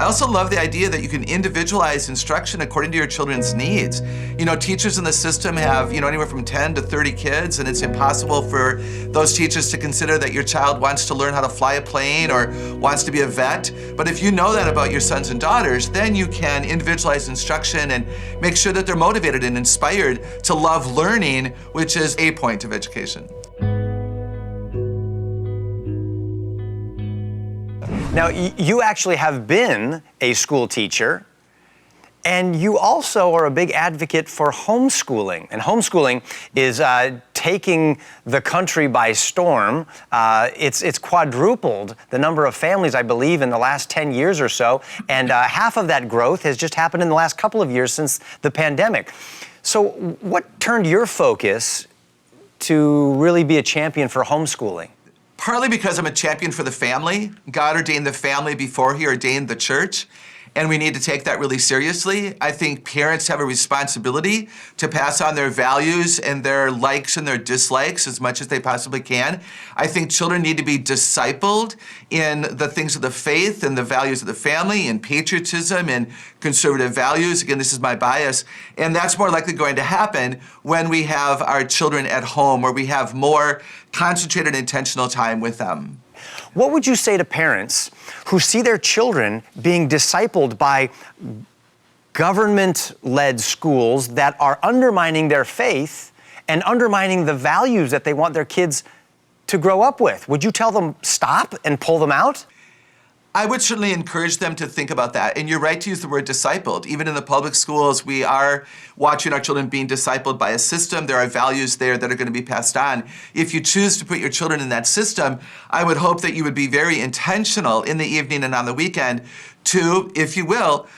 also love the idea that you can individualize instruction according to your children's needs. You know, teachers in the system have, anywhere from 10 to 30 kids, and it's impossible for those teachers to consider that your child wants to learn how to fly a plane or wants to be a vet. But if you know that about your sons and daughters, then you can individualize instruction and make sure that they're motivated and inspired to love learning, which is a point of education. Now, you actually have been a school teacher, and you also are a big advocate for homeschooling. And homeschooling is taking the country by storm. It's quadrupled the number of families, I believe, in the last 10 years or so, and half of that growth has just happened in the last couple of years since the pandemic. So what turned your focus to really be a champion for homeschooling? Partly because I'm a champion for the family. God ordained the family before He ordained the church, and we need to take that really seriously. I think parents have a responsibility to pass on their values and their likes and their dislikes as much as they possibly can. I think children need to be discipled in the things of the faith and the values of the family and patriotism and conservative values. Again, this is my bias. And that's more likely going to happen when we have our children at home, where we have more concentrated, intentional time with them. What would you say to parents who see their children being discipled by government-led schools that are undermining their faith and undermining the values that they want their kids to grow up with? Would you tell them stop and pull them out? I would certainly encourage them to think about that. And you're right to use the word discipled. Even in the public schools, we are watching our children being discipled by a system. There are values there that are going to be passed on. If you choose to put your children in that system, I would hope that you would be very intentional in the evening and on the weekend to, if you will,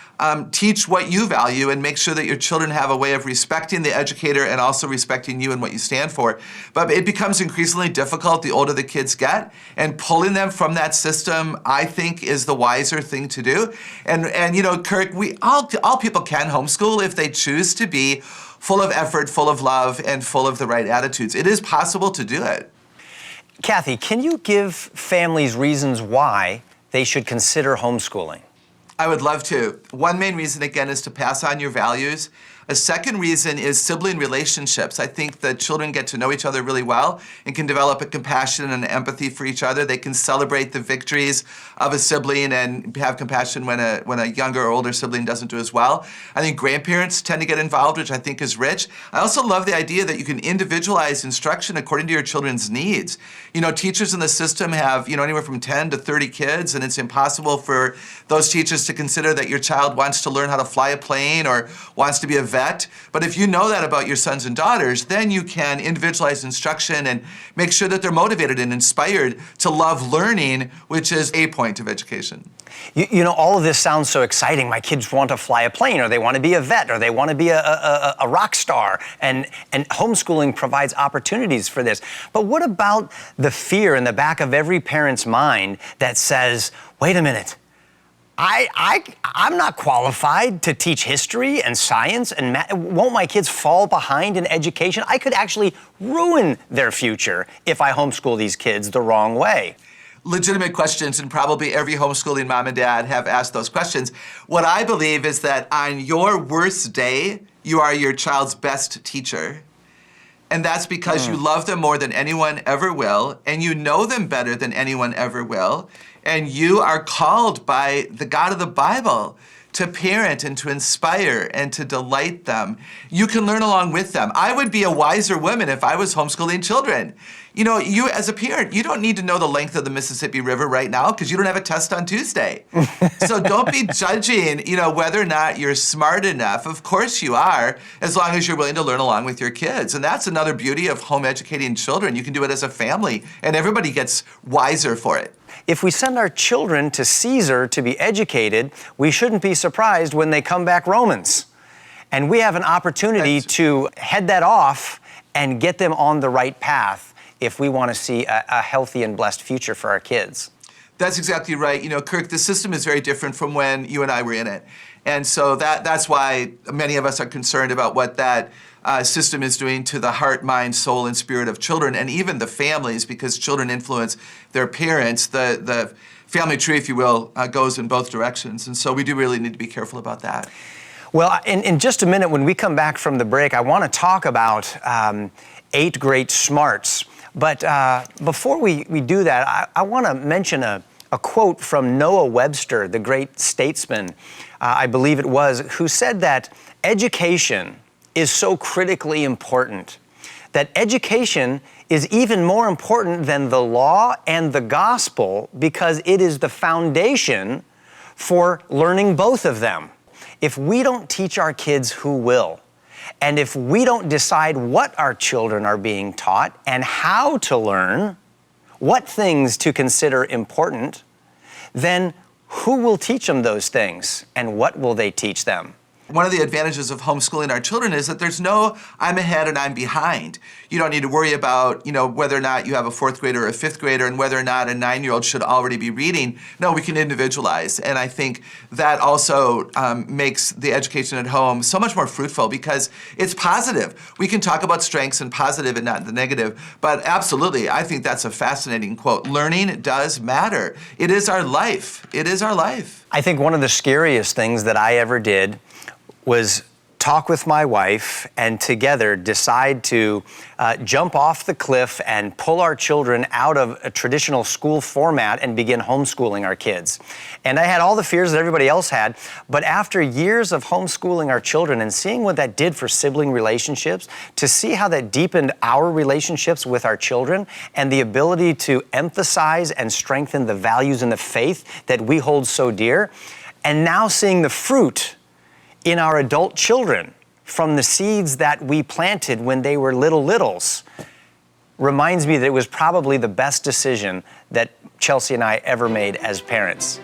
teach what you value and make sure that your children have a way of respecting the educator and also respecting you and what you stand for. But it becomes increasingly difficult the older the kids get, and pulling them from that system, I think, is the wiser thing to do. And you know, Kirk, all people can homeschool if they choose to be full of effort, full of love, and full of the right attitudes. It is possible to do it. Kathy, can you give families reasons why they should consider homeschooling? I would love to. One main reason, again, is to pass on your values. A second reason is sibling relationships. I think that children get to know each other really well and can develop a compassion and empathy for each other. They can celebrate the victories of a sibling and have compassion when a younger or older sibling doesn't do as well. I think grandparents tend to get involved, which I think is rich. I also love the idea that you can individualize instruction according to your children's needs. You know, teachers in the system have, anywhere from 10 to 30 kids, and it's impossible for those teachers to consider that your child wants to learn how to fly a plane or wants to be a vet. But if you know that about your sons and daughters, then you can individualize instruction and make sure that they're motivated and inspired to love learning, which is a point of education. You know, all of this sounds so exciting. My kids want to fly a plane, or they want to be a vet, or they want to be a rock star. And homeschooling provides opportunities for this. But what about the fear in the back of every parent's mind that says, wait a minute, I'm not qualified to teach history and science and math. Won't my kids fall behind in education? I could actually ruin their future if I homeschool these kids the wrong way. Legitimate questions, and probably every homeschooling mom and dad have asked those questions. What I believe is that on your worst day, you are your child's best teacher. And that's because you love them more than anyone ever will, and you know them better than anyone ever will, and you are called by the God of the Bible to parent and to inspire and to delight them. You can learn along with them. I would be a wiser woman if I was homeschooling children. You know, you as a parent, you don't need to know the length of the Mississippi River right now because you don't have a test on Tuesday. So don't be judging, whether or not you're smart enough. Of course you are, as long as you're willing to learn along with your kids. And that's another beauty of home educating children. You can do it as a family, and everybody gets wiser for it. If we send our children to Caesar to be educated, we shouldn't be surprised when they come back Romans. And we have an opportunity to head that off and get them on the right path if we want to see a healthy and blessed future for our kids. That's exactly right. Kirk, the system is very different from when you and I were in it. And so that's why many of us are concerned about what that system is doing to the heart, mind, soul, and spirit of children, and even the families, because children influence their parents. The family tree, if you will, goes in both directions. And so we do really need to be careful about that. Well, in just a minute, when we come back from the break, I want to talk about 8 great smarts. But before we do that, I want to mention a quote from Noah Webster, the great statesman, I believe it was, who said that education is so critically important, that education is even more important than the law and the gospel because it is the foundation for learning both of them. If we don't teach our kids, who will? And if we don't decide what our children are being taught and how to learn, what things to consider important, then who will teach them those things and what will they teach them? One of the advantages of homeschooling our children is that there's no I'm ahead and I'm behind. You don't need to worry about, whether or not you have a 4th grader or a 5th grader and whether or not a 9-year-old should already be reading. No, we can individualize. And I think that also makes the education at home so much more fruitful because it's positive. We can talk about strengths and positive and not the negative. But absolutely, I think that's a fascinating quote. Learning does matter. It is our life. It is our life. I think one of the scariest things that I ever did was talk with my wife and together decide to jump off the cliff and pull our children out of a traditional school format and begin homeschooling our kids. And I had all the fears that everybody else had, but after years of homeschooling our children and seeing what that did for sibling relationships, to see how that deepened our relationships with our children and the ability to emphasize and strengthen the values and the faith that we hold so dear, and now seeing the fruit in our adult children from the seeds that we planted when they were littles reminds me that it was probably the best decision that Chelsea and I ever made as parents.